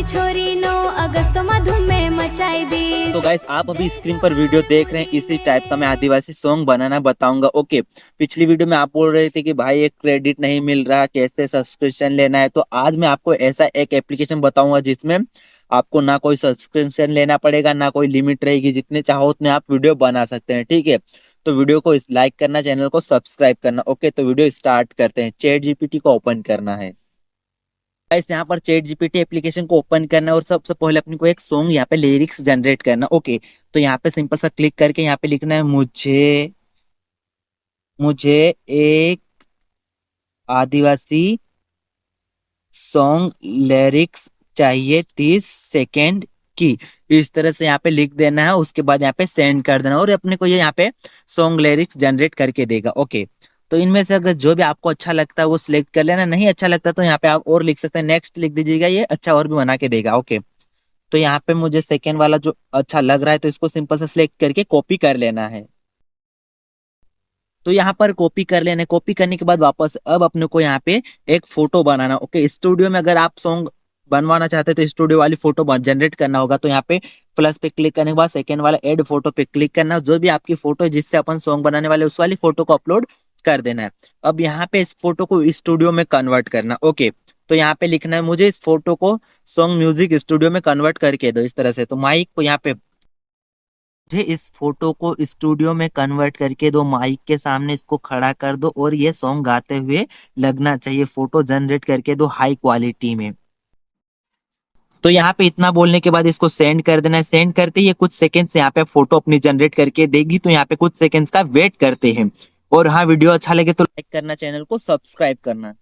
आदिवासी छोरी 9 अगस्त में धूम मचाई दी। तो गाइस आप अभी स्क्रीन पर वीडियो देख रहे हैं, इसी टाइप का मैं आदिवासी सॉन्ग बनाना बताऊंगा। ओके, पिछली वीडियो में आप बोल रहे थे कि भाई एक क्रेडिट नहीं मिल रहा, कैसे सब्सक्रिप्शन लेना है, तो आज मैं आपको ऐसा एक एप्लीकेशन बताऊंगा जिसमें आपको ना कोई सब्सक्रिप्शन लेना पड़ेगा, ना कोई लिमिट रहेगी, जितने चाहो उतने आप वीडियो बना सकते हैं। ठीक है, तो वीडियो को लाइक करना, चैनल को सब्सक्राइब करना। ओके, तो वीडियो स्टार्ट करते हैं। चैट जीपीटी को ओपन करना है। गाइस यहाँ पर चैट जीपीटी एप्लीकेशन को ओपन करना है और सबसे पहले अपने को एक सॉन्ग यहाँ पे लिरिक्स जनरेट करना। ओके, तो यहाँ पे सिंपल सा क्लिक करके यहाँ पे लिखना है मुझे मुझे एक आदिवासी सॉन्ग लिरिक्स चाहिए 30 सेकेंड की। इस तरह से यहाँ पे लिख देना है, उसके बाद यहाँ पे सेंड कर देना और अपने को ये यहाँ पे सॉन्ग लिरिक्स जनरेट करके देगा। ओके, तो इनमें से अगर जो भी आपको अच्छा लगता है वो सिलेक्ट कर लेना, नहीं अच्छा लगता तो यहाँ पे आप और लिख सकते हैं, नेक्स्ट लिख दीजिएगा, ये अच्छा और भी बना के देगा। ओके, तो यहाँ पे मुझे सेकेंड वाला जो अच्छा लग रहा है तो इसको सिंपल से सिलेक्ट करके कॉपी कर लेना है। तो यहाँ पर कॉपी कर लेना है। कॉपी करने के बाद वापस अब अपने को यहाँ पे एक फोटो बनाना। ओके, स्टूडियो में अगर आप सॉन्ग बनवाना चाहते हैं तो स्टूडियो वाली फोटो जनरेट करना होगा। तो यहाँ पे प्लस पे क्लिक करने के बाद सेकेंड वाला ऐड फोटो पे क्लिक करना, जो भी आपकी फोटो है जिससे अपन सॉन्ग बनाने वाले उस वाली फोटो को अपलोड कर देना है। अब यहाँ पे इस फोटो को स्टूडियो में कन्वर्ट करना। ओके, तो यहाँ पे लिखना है मुझे इस फोटो को सॉन्ग म्यूजिक स्टूडियो में कन्वर्ट करके दो, इस तरह से। तो माइक को यहाँ पे मुझे इस फोटो को स्टूडियो में कन्वर्ट करके दो, माइक के सामने इसको खड़ा कर दो और ये सॉन्ग गाते हुए लगना चाहिए। फोटो जनरेट करके दो हाई क्वालिटी में। तो यहाँ पे इतना बोलने के बाद इसको सेंड कर देना है। सेंड करते ही कुछ सेकंड्स यहाँ पे फोटो अपनी जनरेट करके देगी, तो यहाँ पे कुछ सेकंड्स का वेट करते हैं। और हाँ, वीडियो अच्छा लगे तो लाइक करना, चैनल को सब्सक्राइब करना।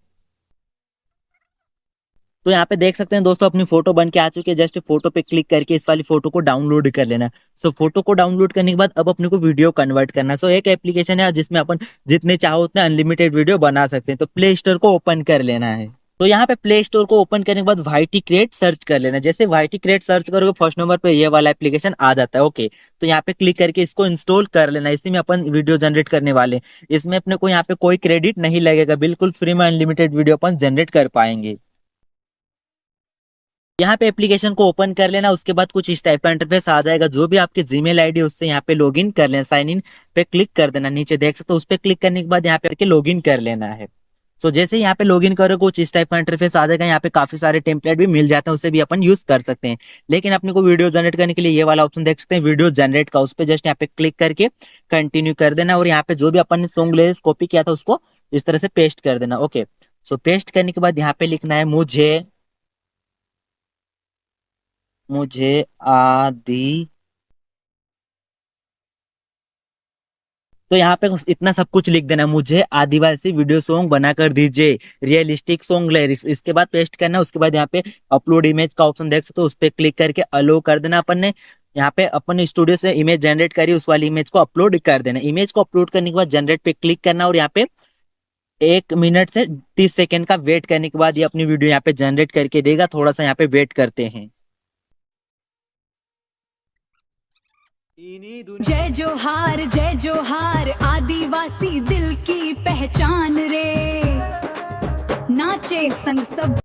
तो यहाँ पे देख सकते हैं दोस्तों, अपनी फोटो बन के आ चुकी है। जस्ट फोटो पे क्लिक करके इस वाली फोटो को डाउनलोड कर लेना। सो फोटो को डाउनलोड करने के बाद अब अपने को वीडियो कन्वर्ट करना। सो एक एप्लीकेशन है जिसमें अपन जितने चाहो उतने अनलिमिटेड वीडियो बना सकते हैं। तो प्ले स्टोर को ओपन कर लेना है। तो यहाँ पे प्ले स्टोर को ओपन करने के बाद वाईटी क्रिएट सर्च कर लेना। जैसे वाईटी क्रिएट सर्च करोगे फर्स्ट नंबर पे ये वाला एप्लीकेशन आ जाता है। ओके, तो यहाँ पे क्लिक करके इसको इंस्टॉल कर लेना। इसी में अपन वीडियो जनरेट करने वाले। इसमें अपने को यहाँ पे कोई क्रेडिट नहीं लगेगा, बिल्कुल फ्री में अनलिमिटेड वीडियो अपन जनरेट कर पाएंगे। यहाँ पे एप्लीकेशन को ओपन कर लेना। उसके बाद कुछ इस टाइप का इंटरफेस आ जाएगा। जो भी आपकी जीमेल आईडी उससे यहाँ पे लॉगिन कर लेना। साइन इन पे क्लिक कर देना, नीचे देख सकते हो। उस पे क्लिक करने के बाद यहाँ पे लॉगिन कर लेना है। सो जैसे यहाँ पे लॉगिन करोगे कुछ इस टाइप का इंटरफेस आ जाएगा। यहाँ पे काफी सारे टेम्पलेट भी मिल जाते हैं, उसे भी अपन यूज कर सकते हैं। लेकिन अपने को वीडियो जनरेट करने के लिए ये वाला ऑप्शन देख सकते हैं, वीडियो जनरेट का। उस पे जस्ट यहाँ पे क्लिक करके कंटिन्यू कर देना और यहाँ पे जो भी अपन ने सॉन्ग लिरिक्स कॉपी किया था उसको इस तरह से पेस्ट कर देना। ओके, सो पेस्ट करने के बाद यहाँ पे लिखना है मुझे आदि। तो यहाँ पे इतना सब कुछ लिख देना, मुझे आदिवासी वीडियो सॉन्ग बना कर दीजिए, रियलिस्टिक सॉन्ग लिरिक्स। इसके बाद पेस्ट करना। उसके बाद यहाँ पे अपलोड इमेज का ऑप्शन देख सकते हो, उस पर क्लिक करके अलो कर देना। अपन ने यहाँ पे अपन स्टूडियो से इमेज जनरेट करी, उस वाली इमेज को अपलोड कर देना। इमेज को अपलोड करने के बाद जनरेट पे क्लिक करना और यहाँ पे 1 मिनट से 30 सेकेंड का वेट करने के बाद ये अपनी वीडियो यहाँ पे जनरेट करके देगा। थोड़ा सा यहाँ पे वेट करते हैं। जय जोहार आदिवासी दिल की पहचान रे, नाचे संग सब।